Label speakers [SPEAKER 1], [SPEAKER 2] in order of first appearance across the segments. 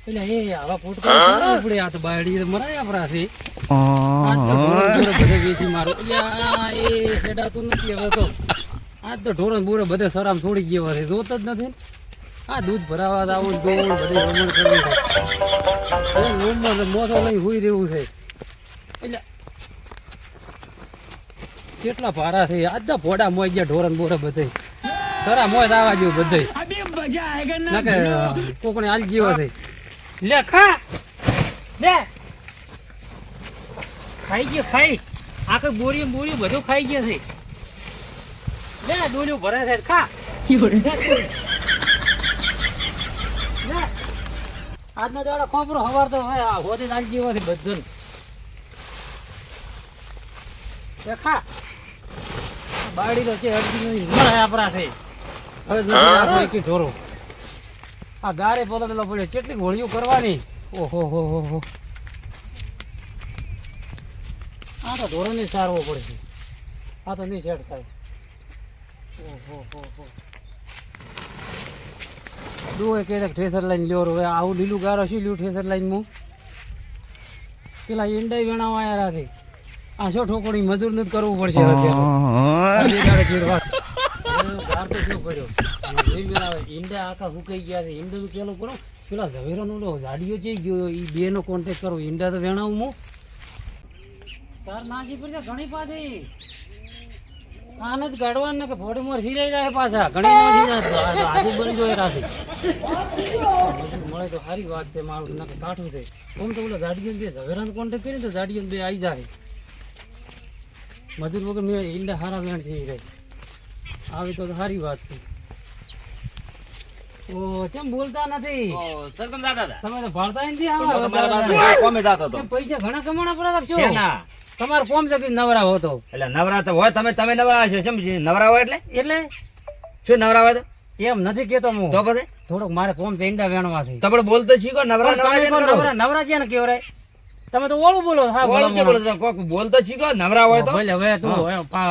[SPEAKER 1] એટલે એ આવા પોટકા ઉપડે આ તો બાયડી મરાય આપણાથી આજ તો ઢોરણ બધે વેચી મારો એટલે એ હેડાતું નથી હવે તો આજ તો ઢોરણ બોરે બધે સરામ છોડી ગયો છે જોત જ નથી આ દૂધ ભરાવા આવું દોડ બધે રમણ કરવી છે નોમમાં મોસો લઈ હોઈ રહ્યું છે એટલે કેટલા ભાડા છે આજ તો ભોડા મોઈ ગયા ઢોરણ બોરે બધે સરા મોય આવા જેવું બધે કોકને હાલ જેવો છે લે ખા લે ખાઈ ગયો ખાઈ આખે બોરી બોરી બધું ખાઈ ગયા છે લે ડોલ્યું ભરે છે ખા લે આજનો દાડો ખોપરો હવાર તો હવે હોતી હાલ જેવો છે બધું લે ખા બાડી તો છે અડધી મરાય આપણા છે હવે નથી રાખો એક ઢોરો આ ગારે પોતાડેલો પડ્યો કેટલી હોળીઓ કરવાની ઓહો હો હો હો આ તો ઢોરો ને સારવો પડશે આ તો નહીં સેટ થાય ઓહો હો હો ડોએ કે ઠેસર લાઈન લ્યો હવે આવું લીલું ગારો શું લ્યું ઠેસર લાઈન હું પેલા ઈંડાઈ વેણાવા આવ્યા રાખે આ શું ઠોકડી મજૂર નથી કરવું પડશે ઈંડા આખા સુકાઈ ગયા છે ઈંડા તો પેલું કરો પેલા ઝવેરો નો ઝાડીઓ જઈ ગયો એ બે નો કોન્ટેક્ટ કરું ઈંડા તો વેણાવું હું તાર નાજી પર ઘણી પાછી આને જ ગાડવાનું ને કે ફોડી મોર સિરાઈ જાય પાછા ઘણી નાજી જાય આજે બની જાય રાતે મળે તો સારી વાત છે મારું ના કાઠું છે આમ તો ઓલા ઝાડીઓ બે ઝવેરાનો કોન્ટેક્ટ કરીને તો ઝાડીઓ બે આવી જાય મજૂર વગર મેં ઈંડા હારા વેણ છે એ આવી તો સારી વાત છે ઓ કેમ બોલતા નથી
[SPEAKER 2] સરકમ દાદા
[SPEAKER 1] તમે તો ભણતા નથી પૈસા ઘણા કમાણા પડે છો તમારો કોમ છે કે નવરા હો તો
[SPEAKER 2] એટલે નવરા તો હોય તમે નવરા છો કેમ નવરા હોય
[SPEAKER 1] એટલે
[SPEAKER 2] શું નવરા હોય તો
[SPEAKER 1] એમ નથી કેતો હું
[SPEAKER 2] તો પછી
[SPEAKER 1] થોડોક મારે કોમ છે ઈંડા વેણવા છે
[SPEAKER 2] તમે બોલતો શીખો નવરા
[SPEAKER 1] નવરા છે ને કેવરાય તમે તો ઓળું બોલો હા
[SPEAKER 2] બોલતો શીખો નવરા હોય તો
[SPEAKER 1] ભલે હવે તું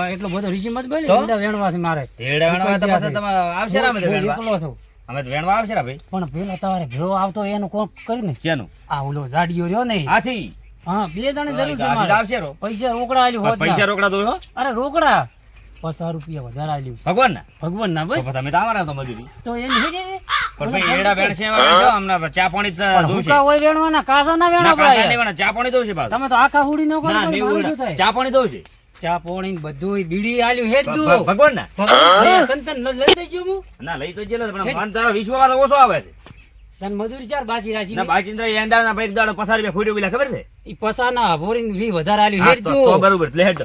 [SPEAKER 1] એટલો બધો રીસી મત બોલી ઈંડા વેણવા છે મારે
[SPEAKER 2] ઈંડા વેણવા તો પછી તમે આવશે ને
[SPEAKER 1] એકલો છું
[SPEAKER 2] અમે તો વેણવા આવશે ને ભાઈ
[SPEAKER 1] પણ પેલા તમારે ભેળો આવતો એનું કોક કર્યું ને
[SPEAKER 2] કેનું
[SPEAKER 1] આ ઓલો જાડીયો રહ્યો ને
[SPEAKER 2] હાથી
[SPEAKER 1] હા બે જણે જરૂર છે મારે
[SPEAKER 2] આવશે
[SPEAKER 1] પૈસા રોકડા આલ્યું હોત
[SPEAKER 2] પૈસા રોકડા તો
[SPEAKER 1] અરે રોકડા 50 રૂપિયા વધારે આલ્યું
[SPEAKER 2] ભગવાન ના
[SPEAKER 1] બસ
[SPEAKER 2] તમે તો અમારા તો મજૂરી
[SPEAKER 1] તો એ નહીં દેવે
[SPEAKER 2] પણ ભાઈ એડા વેણ છે હમણાં ચા પાણી
[SPEAKER 1] હુકા હોય વેણવાના કાસા ના વેણવા પડે
[SPEAKER 2] ચા પાણી દઉં છે
[SPEAKER 1] તમે તો આખા હુડી નો કરો
[SPEAKER 2] ચા પાણી દઉં છે
[SPEAKER 1] ચા પાણી બધું બીડી આલ્યું હેડ દઉં
[SPEAKER 2] ભગવાન ના
[SPEAKER 1] તન લઈ દેજો હું
[SPEAKER 2] ના લઈ તો જેલો પણ મન તારો વિશ્વાસ ઓછો આવે છે
[SPEAKER 1] તન મજૂરી ચાર બાજી રાશી
[SPEAKER 2] ના બાચિંદ્ર એંડા ના ભાઈ દાડો પસાર રૂપિયા ફૂટ્યો પેલા ખબર છે
[SPEAKER 1] ઈ પસાના ભોરીન વી વધારે આલ્યું હેડ દઉં
[SPEAKER 2] તો બરોબર લે હેડ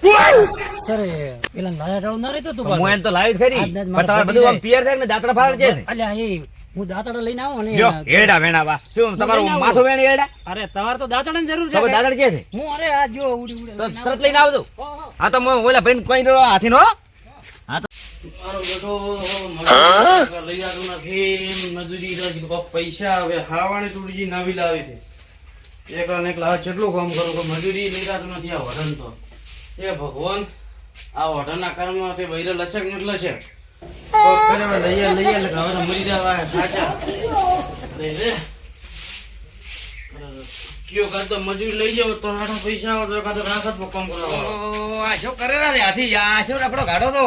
[SPEAKER 1] સર પેલા લાયા ડાઉન ના રહેતો તું
[SPEAKER 2] હું એમ તો લાવી ખરી પણ તમારે બધું આમ તૈયાર થાય ને દાતડા ફાડ છે ને
[SPEAKER 1] અલ્યા એ હું દાતડા લઈને આવું ને
[SPEAKER 2] લ્યો એડા વેણા બા શું તમારું માથું વેણ એડા
[SPEAKER 1] અરે તમારે તો દાતડાની જરૂર છે
[SPEAKER 2] તમે દાતડ કે છે
[SPEAKER 1] હું અરે આ જો ઉડી
[SPEAKER 2] તો તરત લઈને આવજો હા તો હું ઓલા ભાઈ કોઈ રો હાથી નો હા તો
[SPEAKER 3] મારો બેટો લઈ આવતો નથી મજૂરી પૈસા હવે હાવાણી તૂટી નવી લાવી છે એકલા ને એકલા કેટલું કામ કરું કે મજૂરી લઈ આવતો નથી આ વઢન તો એ ભગવાન આ વઢનના કર્મમાં તે વૈર લસક નથી લસક લઈએ લઈએ હવે તો મરી જવા સાચા કયો કાં તો મજૂરી લઈ જાવ તો હાડા પૈસા આવે તો કાં તો રાહતમાં કામ કરવા
[SPEAKER 2] આ શું કરે રે હાથી આ શું આપણો ગાડો તો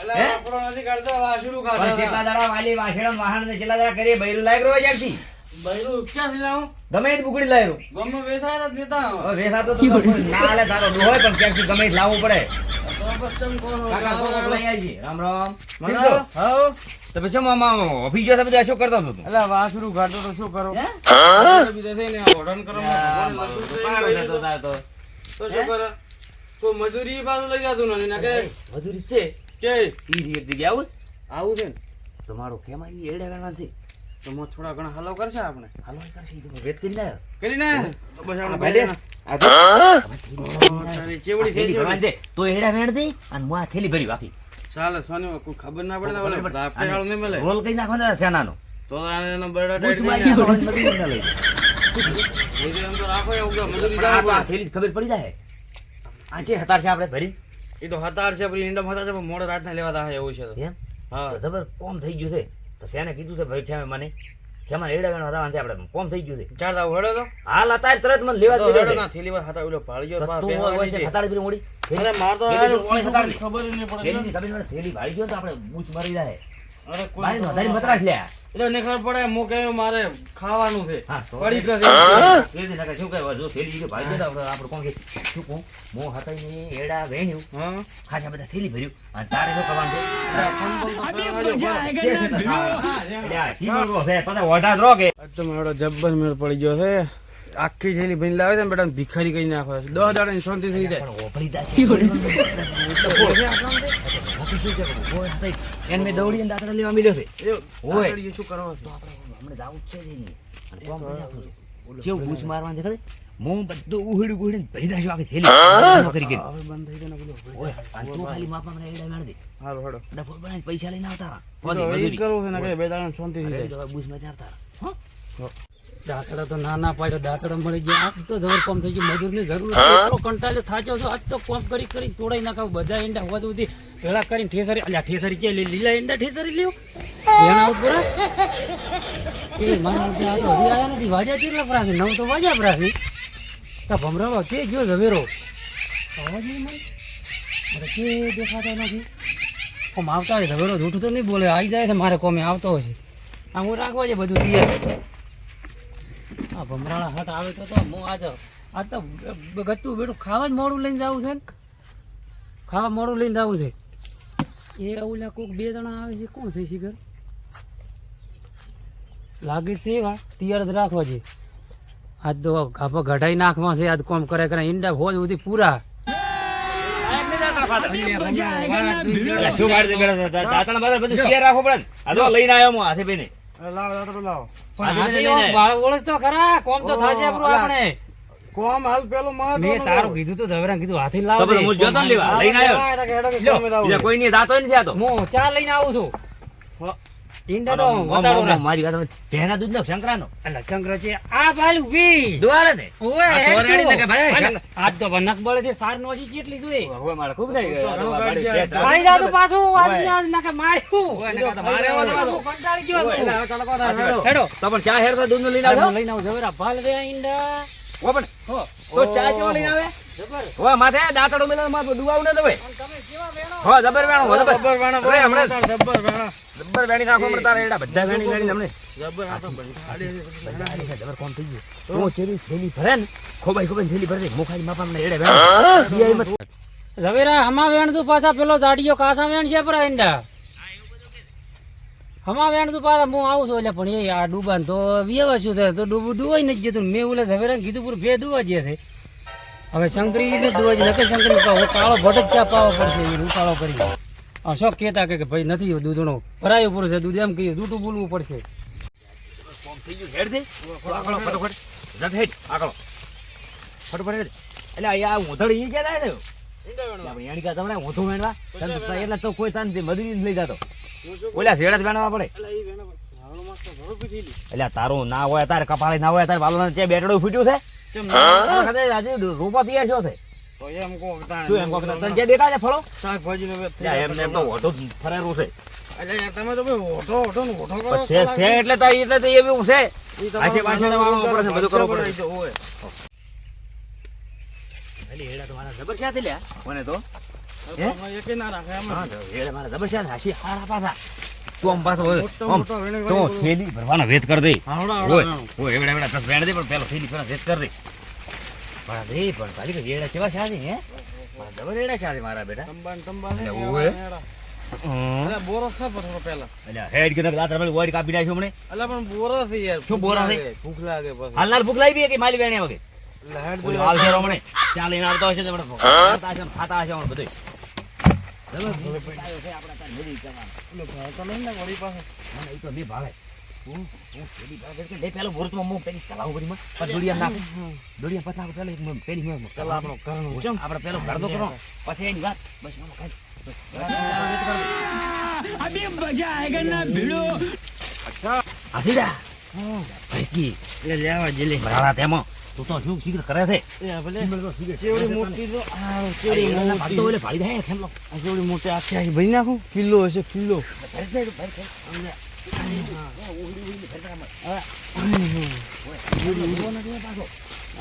[SPEAKER 3] અલા આપણો નથી કાઢતો વાસડું
[SPEAKER 2] પણ
[SPEAKER 3] કાઢો
[SPEAKER 2] કેટલા દાડા વાલી વાસણ વાહણ ને કેટલા દાડા કરી બૈરું લાયક રો જાગતી
[SPEAKER 3] બૈરું ઉપચાર થી લાવું
[SPEAKER 2] ગમે એ બુકડી લાયરો
[SPEAKER 3] ગમે વેસાય જ લેતા
[SPEAKER 2] હવે વેસા તો ના લે તારો હોય પણ ક્યાંક ગમે એ લાવવું પડે કાકા કોક લઈ આવી છે રામ રામ તો પછી મામા ઓફિસ ગયો બધું શું કરતો હતો તું
[SPEAKER 3] અલા વાસડું કાઢો તો શું કરો બીજે થઈને ઓઢન કરો તો શું કરે કોઈ મજૂરી પાછું લઈ જતું નથી ને કે
[SPEAKER 2] મજૂરી છે
[SPEAKER 3] કે
[SPEAKER 2] ઈ રીત જગ્યા આવું
[SPEAKER 3] આવું છે ને
[SPEAKER 2] તમારો કેમારી એડા વેણા છે
[SPEAKER 3] તો મો થોડા ઘણા હલો કરશે આપણે
[SPEAKER 2] હાલો કરશી તો વેત કરી ના
[SPEAKER 3] કરીને તો બસ આપણે
[SPEAKER 2] ભાઈ
[SPEAKER 3] સારી ચેવડી થઈ
[SPEAKER 2] થેલી ભરવાની છે તો એડા વેણ દે અને હું આ થેલી ભરી બાકી
[SPEAKER 3] ચાલે સોની કોઈ ખબર ના પડે ને ઓલે રાપટે વાળું નહીં મળે
[SPEAKER 2] રોલ કઈ નાખવાનો સેનાનો
[SPEAKER 3] તો એનો બરડા ટાઈટ
[SPEAKER 2] ઉસમાં
[SPEAKER 3] કરી
[SPEAKER 2] નાખવાનો મજૂરી ના લઈ
[SPEAKER 3] એમ તો રાખો એવું કે મજૂરી
[SPEAKER 2] પણ આ તો આ
[SPEAKER 3] જાવ
[SPEAKER 2] થેલી ખબર પડી જાય આ જે હતાર છે આપણે ભરી
[SPEAKER 3] એ તો હતાર છે પછી ઈંડમ હતાર છે પણ મોડે રાતના લેવા દા એવું છે તો
[SPEAKER 2] એમ
[SPEAKER 3] હા
[SPEAKER 2] તો જબર કોમ થઈ ગયું છે તો શેને કીધું છે ભાઈ છે મને ખેમા એડા વેણો હતા વાંધે આપણે કોમ થઈ ગયું છે
[SPEAKER 3] ચાર દાવ હેડો તો
[SPEAKER 2] હાલ અત્યારે તરત મને લેવા
[SPEAKER 3] તો
[SPEAKER 2] દે
[SPEAKER 3] હેડો ના થેલી માં હતા ઓલો ભાળી ગયો બાર
[SPEAKER 2] તું હોય છે ખતાડી પીરી મોડી
[SPEAKER 3] અરે માર તો
[SPEAKER 2] થેલી
[SPEAKER 3] યાર
[SPEAKER 2] ઓળી ખતાડી.
[SPEAKER 3] ખબર જ નહીં પડે
[SPEAKER 2] થેલીની ખબર નડે, થેલી ભાળી ગયો તો આપણે બૂચ મરી જાય
[SPEAKER 3] અરે
[SPEAKER 2] બારી નો
[SPEAKER 3] કોઈ
[SPEAKER 2] વધારે મતરાશ લે
[SPEAKER 3] એટલે ને ખબર પડે હું કહ્યું મારે ખાવાનું છે
[SPEAKER 2] હા તો
[SPEAKER 3] પડી ગયો
[SPEAKER 2] થેલી નાખે શું કહેવાય જો થેલી જો ભાળી ગયો તો આપણે કોણ કે શું કહું મો હતાઈ ને એડા વેણ્યું
[SPEAKER 3] હા
[SPEAKER 2] ખાસા બધા થેલી ભર્યું અને તારે શું કરવાનું છે
[SPEAKER 3] આજ તો મારો જબ્બર મેળ પડી ગયો છે આખી થેલી ભીન લાવે છે ને બેટા ભિખારી કરી નાખો 10 દાડા શાંતિ થઈ જાય
[SPEAKER 2] ઓય.
[SPEAKER 3] એ શું કરવા છે હવે બંધ થઈ જાય ને હારું હેડો
[SPEAKER 2] પૈસા લઈને આવતા
[SPEAKER 3] હવે ઈ જ કરવું છે ને કે બે દાડા શાંતિ થઈ જાય
[SPEAKER 1] દાંતડા તો નાના પાડ્યો દાંતડા મળી ગયા આજ તો જબર કોમ થઈ ગયું મજૂરની જરૂર હતી. એટલો કંટાળ્યો થાચો છો આજ તો કોમ કરી કરી તોડાઈ નાખાવ બધા ઈંડા હોવા સુધી ભેળા કરીને ઠેસરી અલ્યા ઠેસરી છે લીલા ઈંડા ઠેસરી લ્યો એના ઉપર એ મારા મોઢે આ તો હજી આયા નથી વાજ્યા કેટલા પ્રાસી 9 તો વાજ્યા પ્રાસી તા ભમરાવા તે ગયો ઝવેરો અવાજ નહીં મળે અરે કે દેખાતો નથી કોમ આવતા હોય ઝવેરો જૂઠું તો નહીં બોલે આવી જાય છે મારે કોમે આવતો હશે આ હું રાખવા છે બધું તૈયાર આ ભમરાળા હટ આવે તો હું આ તો ગતું બેઠું ખાવા જ મોડું લઈને જવું છે ને ખાવા મોડું લઈને જવું છે એ ઓલા કોક 2 જણા આવે છે કોણ છે શિખર લાગે છે એવા તૈયાર જ રાખવા છે આજ તો ગાભા ઘટાઈ નાખવા છે આજ કોમ કરે કરે ઈંડા હોજ સુધી પૂરા
[SPEAKER 3] અરે લાવ દાદા લાવ
[SPEAKER 1] ઓળખ તો ખરા કોમ તો થશે આપણું આપણે
[SPEAKER 3] કોમ હાલ પેલું
[SPEAKER 1] મેં
[SPEAKER 3] મહત્વનું
[SPEAKER 1] તારું કીધું તો ઝવેરા કીધું હાથી લાવ દે.
[SPEAKER 2] કોઈ ની દાતો નથી આતો
[SPEAKER 1] હું ચા લઈને આવું છું ઈંડા તો વતાડો રાખ.
[SPEAKER 2] મારી વાત તેના દૂધ નો શંકરાનો
[SPEAKER 1] અલા શંકર છે આ ભાઈ ઊભી
[SPEAKER 2] દુવારે ને
[SPEAKER 1] ઓય
[SPEAKER 2] આ
[SPEAKER 1] હેડ
[SPEAKER 2] તોરાડી
[SPEAKER 1] તું.
[SPEAKER 2] ને કે ભાઈ,
[SPEAKER 1] અલા, આજ તો નક બળે છે સાર નોજી ચેટલી જોઈ
[SPEAKER 2] હવે મારે ખૂબ થઈ
[SPEAKER 3] તો ઘણું કાઢી છે.
[SPEAKER 1] ભાઈ જા તો પાછું આજ નકે માર્યું
[SPEAKER 2] ઓય, નકા તો મારે આવવાનું.
[SPEAKER 1] હું કંટાળી ગયો
[SPEAKER 3] એટલે
[SPEAKER 1] છું.
[SPEAKER 3] હવે તડકો થાય હેડો
[SPEAKER 1] હેડો
[SPEAKER 2] તો પણ ચા હેરતા દૂધ નું લઈને
[SPEAKER 1] હેડો
[SPEAKER 2] આવો
[SPEAKER 1] લઈને આવું ઝવેરા ભાલ રે ઈંડા
[SPEAKER 2] ઓ પણ
[SPEAKER 1] હો
[SPEAKER 2] તો ચા કેવો લઈને આવે
[SPEAKER 1] જબર
[SPEAKER 2] હો માથે દાંતડો મેલા માથે દુવાવ ન દવે
[SPEAKER 1] પણ તમે કેવા વેણો
[SPEAKER 2] હો જબર વેણો હો
[SPEAKER 3] જબ્બર વેણા
[SPEAKER 2] અરે હમણાં
[SPEAKER 3] જબ્બર વેણા
[SPEAKER 2] જબર વેણી નાખો મને તારે એડા બધા વેણી વેણી તમને
[SPEAKER 3] જબ્બર આ તો બંધ
[SPEAKER 2] જબર કોમ થઈ ગયું તો ચેરી થેલી ભરે ને ખોબાઈ ખોબાઈ થેલી ભરે મોખાઈ માપા મને એડે વેણ દિયાઈ મત
[SPEAKER 1] ઝવેરા હમા વેણ તું પાછા પેલો જાડિયો કાસા વેણ છે પર ઈંડા હમા વેણ તું પાછા હું આવું છું એટલે પણ એ આ ડૂબાન તો વ્યવસ્થિત શું થાય તો ડૂબાઈ નથી જતું મેં ઓલા ઝવેરા કીધું પૂરું બે ડૂબા જે છે હવે શંકરી ને ડૂબા નકે શંકરી કાળો ભટક ચા પાવો પડશે એ ઉકાળો કરી આ શોખ કહેતા કે ભાઈ નથી દૂધનો ભરાયું પૂરું છે દૂધ એમ કહ્યું દૂધું બોલવું પડશે
[SPEAKER 2] કોમ થઈ ગયું હેડ દે આકળો ફટોફટ જટ હેડ આકળો ફટોફટ હેડ એટલે આ ઉધડી ઈ ક્યાં થાય ને આપણે એણી કા તમને ઉધું વેણવા એટલે તો કોઈ તાન મજૂરી જ લઈ જાતો ઓલા શેડા જ વેણવા પડે
[SPEAKER 3] એટલે ઈ વેણા હાલો માસ્ટર ભરો પીધી
[SPEAKER 2] એટલે તારું ના હોય તારે કપાળી ના હોય તારે વાલો ત્યાં બેટડું ફૂટ્યું છે
[SPEAKER 3] કેમ
[SPEAKER 2] આજે રૂપા તૈયાર છો છે
[SPEAKER 3] તો એમ કો
[SPEAKER 2] શું એમ કોક તને જે દેખાય છે ફળો
[SPEAKER 3] શાકભાજી ને
[SPEAKER 2] ત્યાં એમને એમ તો ઓઢો ફરેરું છે
[SPEAKER 3] એટલે તમે તો ભાઈ ઓઠો ઓઠો ને ઓઠો કરો
[SPEAKER 2] છે એટલે તો એવું છે
[SPEAKER 3] ઈ તો
[SPEAKER 2] આખે પાછે તમારું પડે બધું કરવું પડે
[SPEAKER 3] હોય
[SPEAKER 2] એટલે એડા તો મારા જબર છે લ્યા મને તો
[SPEAKER 3] એકે ના રાખે એમ
[SPEAKER 2] હા તો એડા મારા જબર છે હાસી હારા પાછા તું આમ પાછો
[SPEAKER 3] મોટો
[SPEAKER 2] આમ
[SPEAKER 3] મોટો વેણે
[SPEAKER 2] તો થેલી ભરવાનો વેત કર દે
[SPEAKER 3] હાવડા
[SPEAKER 2] ઓય
[SPEAKER 3] હાવડા
[SPEAKER 2] ઓય એવડા એવડા 10 વેણ દે પણ પેલો થેલી પર વેત કર દે પણ દે પણ ખાલી કે એડા કેવા છે હે મારા જબર એડા છે મારા બેટા
[SPEAKER 3] તંબાન
[SPEAKER 2] એટલે ઓય.
[SPEAKER 3] એટલે બોરો ખા પર પેલા
[SPEAKER 2] એટલે હેડ કે દાતર પેલી ઓય કાપી નાખ્યો મને
[SPEAKER 3] એટલે પણ બોરો થી યાર
[SPEAKER 2] શું બોરા છે?
[SPEAKER 3] ભૂખ લાગે પછી
[SPEAKER 2] હાલનાર ભૂખ લાવી બી કે માલી વેણ્યા વગે
[SPEAKER 3] એટલે હેડ
[SPEAKER 2] ઓલી હાલ છે મને ચાલ લઈને આવતો હશે તો મને ખાતા હશે મને બધું
[SPEAKER 3] તો લઈને ને વળી પાસે
[SPEAKER 2] મને ઈ તો બે ભાવે હું પેલી ભાવે કે લે પેલો મુહૂર્તમાં હું પેલી ચલાવું બધી માં પછી દોડિયા નાખ દોડિયા પતા પેલી પેલી મેં
[SPEAKER 3] પેલા આપણો ઘરનું
[SPEAKER 2] ચમ આપણે પેલો ઘર તો કરો પછી એની વાત બસ મને કાઈ આધીડા ભાઈ
[SPEAKER 3] એટલે લેવા જલે
[SPEAKER 2] બરાડા તેમાં તું તો શું શીખર કરે છે
[SPEAKER 3] એ ભલે કેવડી મોટી તો આ કેવડી
[SPEAKER 2] કેવડી
[SPEAKER 3] મોટી
[SPEAKER 2] મોટી ઓલે ભાડી દે ખેમલો
[SPEAKER 3] આ કેવડી મોટી આખી આખી ભરી નાખું કિલો હશે કિલો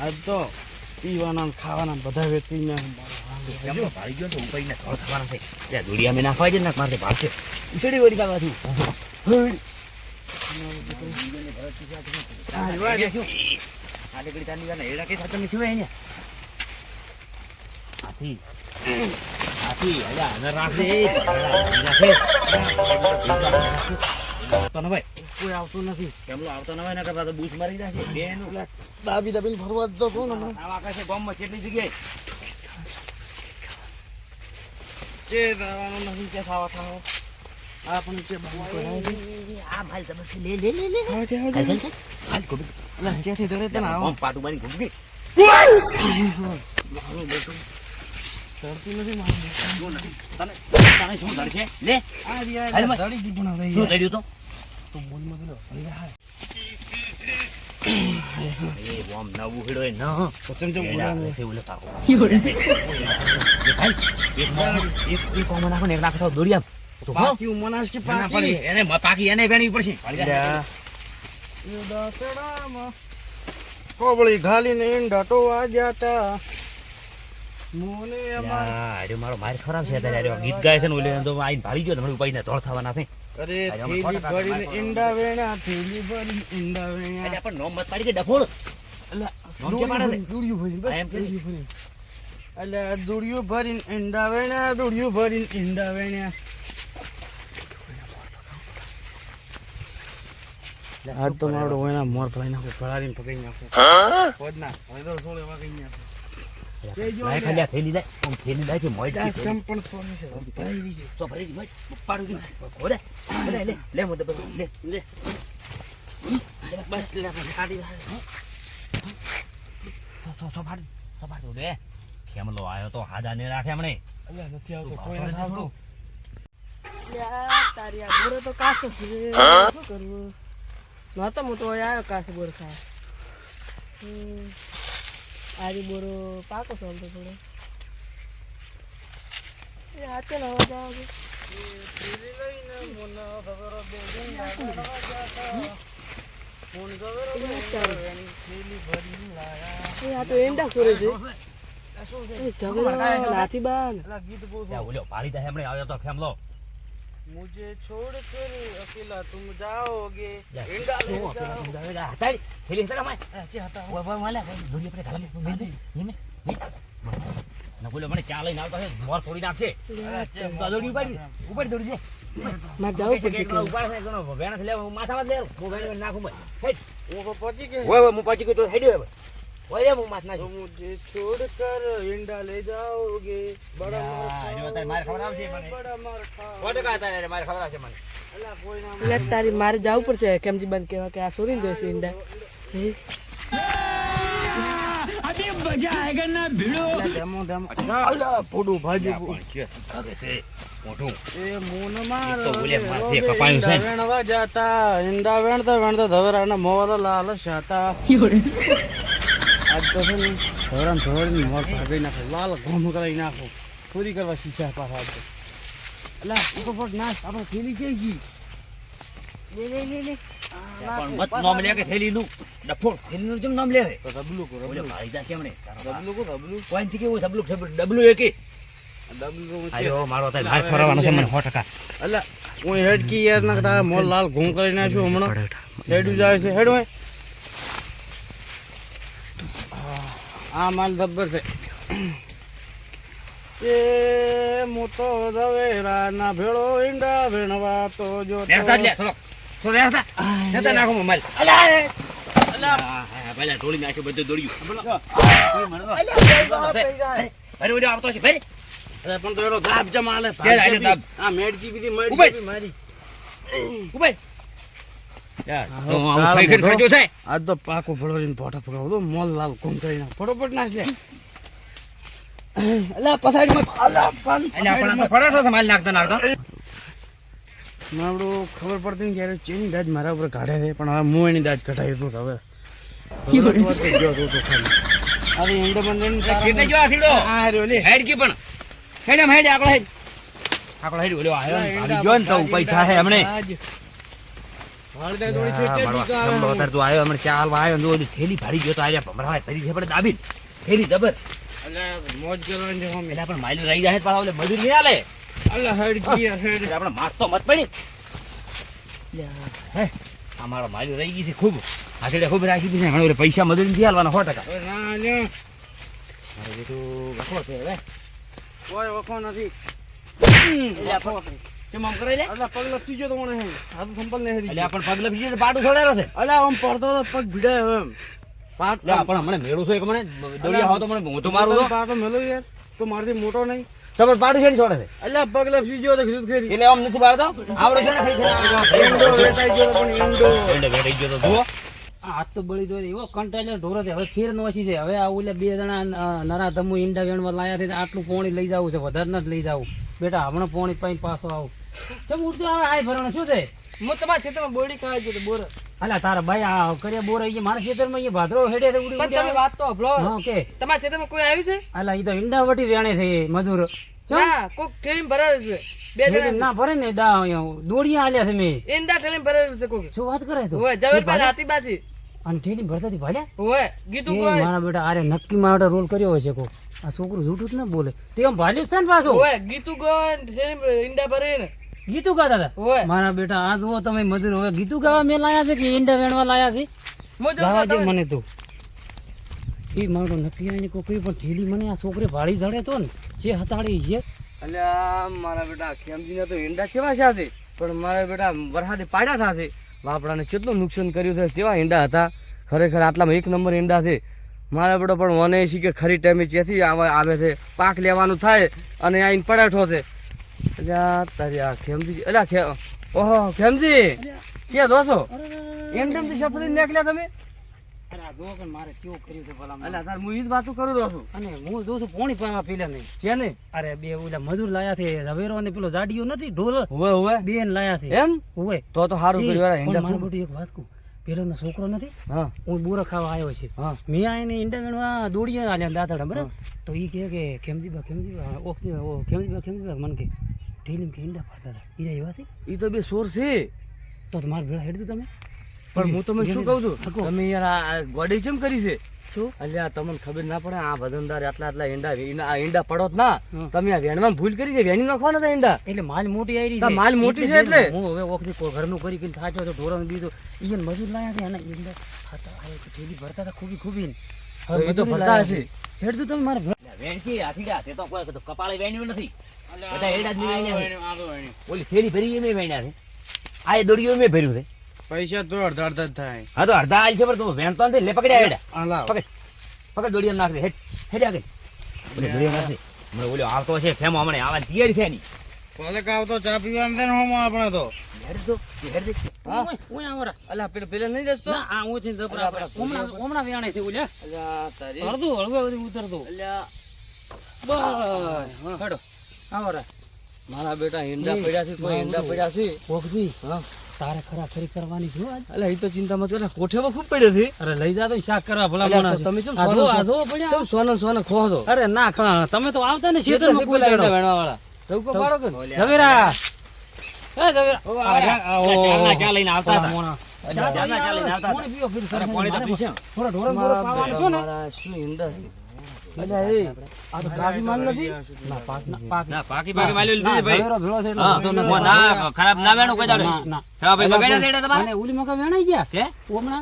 [SPEAKER 3] આજ તો પીવાના ને ખાવાના બધા વેચી
[SPEAKER 2] ભાઈ ગયો તો ઉપાડીને ધોળ થવાના છે ત્યાં દોડિયા મેં નાખવા છે ને મારે ભાગશે ઉછળી વળી કાઢવા
[SPEAKER 3] કોઈ આવતું નથી.
[SPEAKER 2] આવતો ન હોય ને કરતા બૂસ મારી જશે બેનું
[SPEAKER 3] દાબી દાબીને ફરવા જતો હતો ને હમણાં.
[SPEAKER 2] આવા આકાશે ગામમાં કેટલી જગ્યાએ
[SPEAKER 3] જે જવાનું નથી કે ખાવા ખાવા આપણે જે બાબુ કરાવે છે.
[SPEAKER 2] આ માલ તમે લે લે લે લે
[SPEAKER 3] આવે છે, આવે છે.
[SPEAKER 2] હાલ ગોબી
[SPEAKER 3] અલા, જ્યાંથી દળે ત્યાં આવો.
[SPEAKER 2] પાટું બારી ગોબી
[SPEAKER 3] ચડતી નથી મારું.
[SPEAKER 2] તને તને શું ધરશે લે
[SPEAKER 3] આ રહ્યા
[SPEAKER 2] હાલ માં.
[SPEAKER 3] દળી દી પણ હવે
[SPEAKER 2] શું થયું તો
[SPEAKER 3] તું બોલમાં ગયો. હવે હા.
[SPEAKER 2] એ બોમ નવું હેડો એ ન
[SPEAKER 3] પતંગ તો બોલાવે.
[SPEAKER 2] છે ઓલે તાકો એક કોમ નાખો ને એક નાખો દોડિયા તો
[SPEAKER 3] પાકી મનાસ કે પાકી.
[SPEAKER 2] એને પાકી એને વેણવી પડશે
[SPEAKER 3] લ્યા. એ દાતડામાં કોબળી ઘાલીને ઈંડા ટોવા જાતા. મોને અમાર
[SPEAKER 2] અરે મારો માર ખરાબ છે ત્યારે ગીત ગાય છે ને ઓલે તો આઈને ભાળી ગયો તમને ઉપાઈને ધોળ થવાના છે
[SPEAKER 3] અરે થેલી ભરીને ઈંડા વેણ્યા, થેલી ભરીને ઈંડા વેણ્યા.
[SPEAKER 2] એટલે પણ નોમ મત પાડી કે ડફોળ
[SPEAKER 3] અલા,
[SPEAKER 2] નોમ છે પાડે છે?
[SPEAKER 3] દૂડિયું ભરીને, બસ
[SPEAKER 2] આ એમ કે?
[SPEAKER 3] દૂડિયું ભરીને. અલા, દૂડિયું ભરીને ઈંડા વેણ્યા, દૂડિયું ભરીને ઈંડા વેણ્યા. આજ તો મારો એના મોર ફળાઈ નાખો, ફળારીને પકડી નાખો. પોદના, હવે તો થોડે વાગી નાખો.
[SPEAKER 2] લાય ખાલી આ થેલી લાય આમ થેલી લાય કે મોય
[SPEAKER 3] આ ચમ પણ સોને છે, ભરાઈ દીજો.
[SPEAKER 2] તો ભરી મોય પાડું દી ઓરે લે લે લે મો લે
[SPEAKER 3] લે. બસ લે, આપણે ખાડી લાવે.
[SPEAKER 2] તો પાડું લે ખેમલો આયો તો હાદાને રાખે હમણે
[SPEAKER 3] અલ્યા, નથી આવતો, કોઈને સાંભળો.
[SPEAKER 4] તારી આ બોરો તો કાસો છે શું કરવું નતો હું તો આવ્યો કાસો બોર ખાય આરી બોરો પાકો ચાલતો થોડો એ હાથે ન હોવા જાવ આ તો એંડા સોરે છે એ ઝઘડો નાથી બાન
[SPEAKER 3] અલા, ગીત બોલ.
[SPEAKER 2] ત્યાં ઓલ્યો પાડી દે હમણે આવ્યો તો ખેમલો
[SPEAKER 3] मुझे छोड़ कर अकेला तुम जाओगे.
[SPEAKER 2] હટાડી થેલી હટાડ માય
[SPEAKER 3] અચ્છા, હતા.
[SPEAKER 2] ઓય ઓય માલે દોરી આપણે ખાલી મે ના બોલો મને ચા લઈને આવતા છે મોર તોડી નાખશે તો દોડી ઉપાડી દોડી દે
[SPEAKER 4] માર જવું પડશે કે
[SPEAKER 2] ઉપાડ છે કોનો વેણા લે માથામાં લે હું વેણા નાખું મે હેડ
[SPEAKER 3] वो पहुंची गए.
[SPEAKER 2] ઓય હું પાછી ગયો તો હેડ ઓય હું માથ
[SPEAKER 3] तो
[SPEAKER 2] નાખી
[SPEAKER 3] मुझे छोड़ कर इंडा ले जाओगे. बड़ा
[SPEAKER 2] માર ખબર આવશે મને
[SPEAKER 3] बड़ा मार खा.
[SPEAKER 2] કોટ કાતા રે માર ખબર આવશે મને
[SPEAKER 3] अला, कोई ना.
[SPEAKER 4] એટલે તારી મારે જવું પડશે કેમજી બન કેવા કે આ સોરીને જોઈશે ઈંડા
[SPEAKER 3] अला, दमो दमो. अला, फोड़ू भाजू.
[SPEAKER 2] પણ છે કરે છે મોઢું
[SPEAKER 3] ए मुन मार
[SPEAKER 2] तो बोले माथे कपाયું છે.
[SPEAKER 3] वेणवा जाता इंडा वेणता वेणता धवराना मोर लाल शाता. આજ તો છે ને ધોરણ ધોરણ મોર ભાગી નાખો, લાલ ઘૂમ કરાવી નાખો, ચોરી કરવા શીખ્યા પાછા આજ તો. અલા, ઉપર નાશ આપણે થેલી છે જી. લે લે લે લે.
[SPEAKER 2] પણ મત નામ લે કે થેલી નું ડફોડ થેલી નું જેમ નામ લે
[SPEAKER 3] તો ડબલું કરો,
[SPEAKER 2] બોલે ભાઈ જા કેમણે
[SPEAKER 3] ડબલું કરો, ડબલું.
[SPEAKER 2] કોઈ થી કેવું ડબલું એકે
[SPEAKER 3] ડબલું છે.
[SPEAKER 2] આયો મારો તો માર ફરવાનો છે મને 100%.
[SPEAKER 3] અલા, હું હેડકી યાર ના તારા મોર લાલ ઘૂમ કરી નાખ્યું હમણાં. હેડું જાય છે, હેડ હોય. આ માલ જબ્બર છે. એ મોટો દવેરા ના ભેળો ઈંડા વેણવા તો જો
[SPEAKER 2] નેતા લે થોડો થોડો નેતા નાખો મોબાઈલ
[SPEAKER 3] અલા એ
[SPEAKER 2] હા પહેલા ઢોળી નાખ્યો બધું દોડ્યું
[SPEAKER 3] અલા
[SPEAKER 2] અરે ઓલો આવતો છે ભાઈ
[SPEAKER 3] અરે પણ તો એનો દાબ જમા લે
[SPEAKER 2] ક્યારે આલ્યો દાબ?
[SPEAKER 3] આ મેડજી બીજી
[SPEAKER 2] ઉભા.
[SPEAKER 3] મેડજી મારી
[SPEAKER 2] ઉભે યાર
[SPEAKER 3] હા,
[SPEAKER 2] તો આવું
[SPEAKER 3] કાળો
[SPEAKER 2] કઈ કઈ
[SPEAKER 3] મોઢો.
[SPEAKER 2] ખાજો છે
[SPEAKER 3] આજ તો પાકો ભળોરીને પોટા પકડો મોલ લાલ કોમ કરી નાખ ફટોફટ નાખ લે. અલા પછાડી મત. અલા પણ
[SPEAKER 2] એટલે આપણા તો ફરાટો છે માલ નાખતા
[SPEAKER 3] મારો ખબર પડતી ને ક્યારે ચેની દાજ મારા ઉપર કાઢે છે પણ હવે હું એની દાજ કઢાવી દઉં હવે અરે ઈંડો બંધન
[SPEAKER 2] કેટલે જો આખીડો
[SPEAKER 3] આ હાર્યો લે.
[SPEAKER 2] હેડ કી પણ હેડ આમ હેડ આકળો હેડ ઓલો આયો ને ભાડી ગયો ને તો પૈસા હે હમણે
[SPEAKER 3] હળદર થોડી છેટે
[SPEAKER 2] હા,
[SPEAKER 3] ટીકા
[SPEAKER 2] મળવા.
[SPEAKER 3] આવે.
[SPEAKER 2] અત્યારે તું આવ્યો હમણાં ચા હાલવા આવ્યો ને જો ઓલી થેલી ભારી ગયો તો આયા ભમરાવા ફરી છે પડે દાબીને થેલી જબર
[SPEAKER 3] અલ્યા મોજ કરવાની છે હોમી.
[SPEAKER 2] એટલે આપણે માઇલ રહી જાય પાછા ઓલે મજૂર નહીં આલે
[SPEAKER 3] અલ્યા હેડ ગયા હેડ.
[SPEAKER 2] એટલે આપણે માસ તો મત પડી હે આ મારો માઇલ રહી ગઈ છે ખૂબ હાથેડે ખૂબ રાખી દીધી છે. ઘણો ઓલે પૈસા મજૂરી નથી હાલવાના 100%.
[SPEAKER 3] હવે ના અલ્યા
[SPEAKER 2] મારે બેટું વખો છે હવે
[SPEAKER 3] કોઈ વખો નથી.
[SPEAKER 2] એટલે આપણે કેમ આમ કરાય લે
[SPEAKER 3] અલ્યા પગ લપસી ગયો તો મને હે. હાથ સંપલ ને હેરી.
[SPEAKER 2] એટલે આપણે પગલે બીજે તો પાટું છોડેલો છે
[SPEAKER 3] અલ્યા આમ પડતો તો પગ ભીડાય હવે એમ. પાટ
[SPEAKER 2] એટલે આપણે હમણાં મેળું છું એક મને દોડિયા હોતો મને હું તો મારું તો
[SPEAKER 3] પાટો મેલો યાર. તો મારથી મોટો નહીં.
[SPEAKER 2] તમારે પાટું છે છોડે છે
[SPEAKER 3] અલ્યા પગ લપસી ગયો તો કીધું ખેરી.
[SPEAKER 2] એટલે આમ નથી બાળતો આવડે છે ને
[SPEAKER 3] ઈંડો વેચાઈ ગયો તો પણ ઈંડો.
[SPEAKER 2] એટલે વેડાઈ ગયો તો જુઓ
[SPEAKER 1] આ હાથ તો બળી દો એવો કંટાળ્યો ઢોરો છે હવે ખીર નો ઓછી છે હવે આ ઓલે 2 જણા નરા ધમુ ઈંડા વેણવા લાયા છે આટલું પોણી લઈ જવું છે વધારે નથી લઈ જવું બેટા હમણાં પોણી પાઈને પાછો આવું કેમ ઉડતું આવે હાય ભરણે શું છે
[SPEAKER 4] હું તમારા ખેતરમાં બોરડી ખાવા જતો બોર
[SPEAKER 1] અલા તારા ભાઈ આ કર્યા બોર અહીંયા મારા ખેતરમાં અહીંયા ભાદરો હેડે છે ઉડી
[SPEAKER 4] પણ
[SPEAKER 1] ઉડી
[SPEAKER 4] તમે
[SPEAKER 1] આવે.
[SPEAKER 4] વાત તો હભળો
[SPEAKER 1] હા કે
[SPEAKER 4] તમારા ખેતરમાં કોઈ આવ્યું છે
[SPEAKER 1] અલા ઈ તો ઈંડા વટી વેણે છે મજૂર ચમ?
[SPEAKER 4] ના કોક ઠેલીમાં ભરાયેલું છે બે
[SPEAKER 1] હેડે
[SPEAKER 4] જણા
[SPEAKER 1] ના ભરે ને દા અહીંયા દોડિયા આલ્યા છે મેં
[SPEAKER 4] ઈંડા ઠેલીમાં ભરાયેલું છે કોક
[SPEAKER 1] શું વાત કરે તું
[SPEAKER 4] હોય જવેરભાઈ રાતી બાજી
[SPEAKER 1] અને ઠેલી ભરતાથી ભાલ્યા
[SPEAKER 4] હોય ગીતું
[SPEAKER 1] એ
[SPEAKER 4] કોઈ
[SPEAKER 1] મારા બેટા આરે નક્કી મારા રોલ કર્યો હોય છે કો આ છોકરું જૂઠું જ ના બોલે તે આમ ભાલ્યું છે ને પાછું
[SPEAKER 4] હોય ગીતું ગોન ઠેલીમાં ઈંડા ભરે ને
[SPEAKER 1] ગીતું ગાતા હતા
[SPEAKER 4] હોય
[SPEAKER 1] મારા બેટા આ જુઓ તમે મજૂર હવે ગીતું ગાવા મેં લાયા છે કે ઈંડા વેણવા લાયા છે
[SPEAKER 4] હું જો
[SPEAKER 1] ગાવા દે મને તું એ મારો નક્કી આઈને કોઈ પણ ઠેલી મને આ છોકરે ભાડી ધડે તો ને જે હતાડી છે
[SPEAKER 3] અલ્યા મારા બેટા ખેમજીને તો ઈંડા કેવા છે પણ મારા બેટા વરસાદે પાડ્યા થશે બાપડાને કેટલું નુકસાન કર્યું છે કેવા ઈંડા હતા ખરેખર આટલામાં 1 નંબર ઈંડા છે મારા બેટો પણ મને છે કે ખરી ટાઈમે ક્યાંથી આવે છે પાક લેવાનું થાય અને આઈને પડાઠો છે અલ્યા તારી આ ખેમજી અલ્યા ઓહો ખેમજી ક્યાં દોસો એમથી સફરી નીકળ્યા તમે
[SPEAKER 1] અરે આ જો કે મારે કેવું કર્યું છે ભલા
[SPEAKER 3] અલ્યા તાર હું ઈ જ વાતું કરું રહું છું
[SPEAKER 1] અને હું જોઉં છું પોણી પાવા પીલા નહીં
[SPEAKER 3] છે ને
[SPEAKER 1] અરે બે ઓલા મજૂર લાયા છે ઝવેરો અને પેલો જાડિયો નથી ઢોલ
[SPEAKER 3] હોવે હોવે
[SPEAKER 1] બેન લાયા છે
[SPEAKER 3] એમ
[SPEAKER 1] હોય
[SPEAKER 3] તો સારું કર્યું યાર ઈંડા
[SPEAKER 1] મારું
[SPEAKER 3] ખૂબ.
[SPEAKER 1] બેટું એક વાત કહું પેલો છોકરો નથી
[SPEAKER 3] હા
[SPEAKER 1] હું બોરો ખાવા આવ્યો છે
[SPEAKER 3] હા
[SPEAKER 1] મેં આઈને ઈંડા વેણવા દોડીએ આલ્યા દાંતડા બરાબર તો ઈ કહે કે ખેમજીબા મને કે ઢીલીમ કે ઈંડા ફરતા હતા ઈરા એવા છે
[SPEAKER 3] ઈ તો બે સોર છે
[SPEAKER 1] તો તમારે ભેળા હેડતું તમે
[SPEAKER 3] પણ હું તમને શું કહું છું
[SPEAKER 1] હકો.
[SPEAKER 3] તમે યાર આ ગોડી કેમ કરી છે
[SPEAKER 1] શું
[SPEAKER 3] અલ્યા તમને ખબર ના પડે આ વજનદાર આટલા ઈંડા પડો જ ના
[SPEAKER 1] હા.
[SPEAKER 3] તમે આ વેણમાં ભૂલ કરી છે વેણી નાખવાના હતા ઈંડા
[SPEAKER 1] એટલે માલ મોટી આવી
[SPEAKER 3] તા માલ મોટી છે એટલે?
[SPEAKER 1] હું હવે ઓખથી ઘરનું કરી કરીને થાચો તો ઢોરણ બીજું ઈયન મજૂર લાયા છે અને ઈંડા ખાતા આવે તો ઠેલી ભરતા હતા ખૂબી
[SPEAKER 3] તો ઈ તો ભરતા હશે.
[SPEAKER 1] હેડતું તમે મારે
[SPEAKER 2] વેણકી હાથી ગયા તે તો કોઈ કપાળે વેણ્યું નથી બધા એડા જ નહીં વેણ્યા છે. ઓલી થેલી ભરી મેં વેણ્યા છે આ એ દોડીઓ મેં ભર્યું છે
[SPEAKER 3] પૈસા તો અડધા અડધા થાય
[SPEAKER 2] હા તો અડધા આલ છે પણ તું વેણતો નથી લે પકડ્યા એડા
[SPEAKER 3] હાલા
[SPEAKER 2] પકડ પકડ દોડીયા નાખ દે હેડ હેડ આગળ ઓલે દોડીયા નાખ દે મને ઓલો આવતો છે ફેમો હમણે આવવાની તૈયારી છે ની
[SPEAKER 3] કોલે કાવ તો ચા પીવાનું છે ને હોમો આપણે તો
[SPEAKER 2] હેડ દો હેડ દે
[SPEAKER 1] હું આવરા
[SPEAKER 3] અલ્યા પેલા નહીં રસ્તો
[SPEAKER 1] ના આ હું છે ને જબરા હમણાં વેણાય છે ઓલે
[SPEAKER 3] અલ્યા તારી
[SPEAKER 1] હળદું હળવું ઉતરતું
[SPEAKER 3] અલ્યા
[SPEAKER 1] બસ હેડો આવરા
[SPEAKER 3] મારા બેટા ઈંડા પડ્યા છે કોઈ ઈંડા પડ્યા છે
[SPEAKER 1] ઓગજી
[SPEAKER 3] હા
[SPEAKER 1] તારે ખરી કરવાની છે હો આજ.
[SPEAKER 3] અલ્યા ઈ તો ચિંતા મત કર કોઠેમાં ખૂબ પડ્યો છે
[SPEAKER 1] અરે લઈ જા તો શાક કરવા ભલા
[SPEAKER 3] અલ્યા,
[SPEAKER 1] માણસ
[SPEAKER 3] તો તમે શું
[SPEAKER 1] આ જો,
[SPEAKER 3] સોનું
[SPEAKER 1] આ જો પડ્યા
[SPEAKER 3] કેમ સોના ખો છો
[SPEAKER 1] અરે ના તમે તો આવતા ને
[SPEAKER 3] કેટલા
[SPEAKER 1] ક્ષેત્રમાં
[SPEAKER 3] છે
[SPEAKER 1] કોઈ
[SPEAKER 3] પેલા ઈંડા
[SPEAKER 1] દાડો.
[SPEAKER 3] વેણવા વાળા ટવકો પાડો કે
[SPEAKER 1] ઝવેરા એ ઝવેરા
[SPEAKER 2] ચાલના ચા લઈને આવતા હતા
[SPEAKER 1] મોણા.
[SPEAKER 2] ચાલના ચા લઈને આવતા
[SPEAKER 1] પાણી પીઓ ફરી
[SPEAKER 2] અરે પાણી તો પીશે.
[SPEAKER 1] થોડા ઢોરણ બોરો પાવાનું છો ને
[SPEAKER 3] મારા શું ઈંડા છે અલ્યા એ આ તો કાચી માલ નથી
[SPEAKER 1] ના પાક પાક
[SPEAKER 2] ના પાકી માલ્યું લીધી ભાઈ
[SPEAKER 1] ઝવેરો ભેળો છે એટલે
[SPEAKER 2] હા,
[SPEAKER 1] વાંધો નથી.
[SPEAKER 2] ના ખરાબ ના વેણું કોઈ દાડો
[SPEAKER 1] ના, ના.
[SPEAKER 2] હા ભાઈ બગાડ્યા છે એડા તમારે
[SPEAKER 1] અને ઓલી મકા વેણાઈ ગયા
[SPEAKER 2] કે
[SPEAKER 1] ઓમણા